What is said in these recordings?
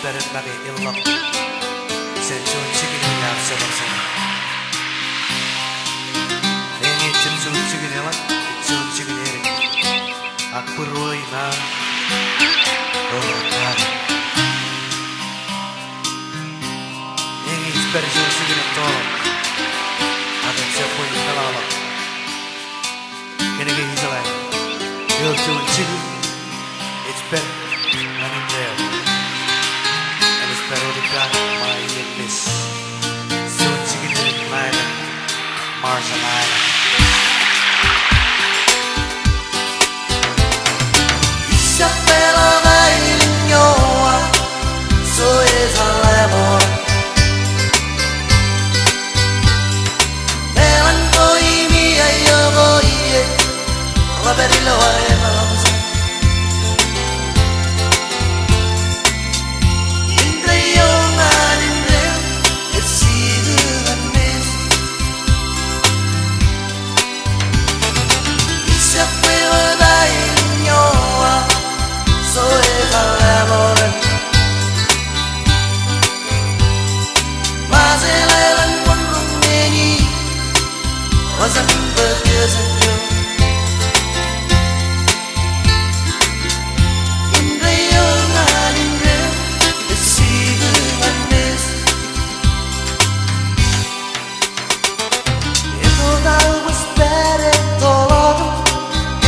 better than the ill luck. Sen çok çekinin ya seversen. Nengi çok çekinin lan, çok çekinin. Akbroy na, orang nengi better çok çekinin tol. Adam siapa yang kalah? Kena gini salah. You're doing chicken. It's better than in there. And it's better to got my witness. So chicken in the island, Marshallese. Isabella Vailinoa, so is a lemoran. Melancholy mia io voglio, Roberto e Malonzo. Wasn't years ago. In the young and in real, the sea and mist. If I was better, all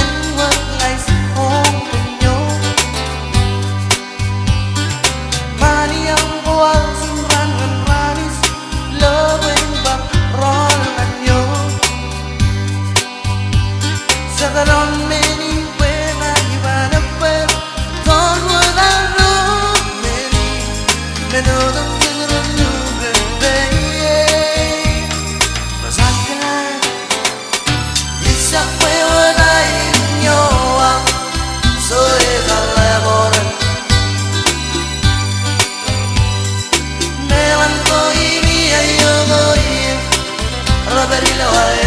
in what lies open your money on walls and run and runnies, loving but wrong and you. That on many when I ran away, thought what I know many of them didn't know that they was I can it's up where I know so is a lemoran melancholy mia io voglio Roberto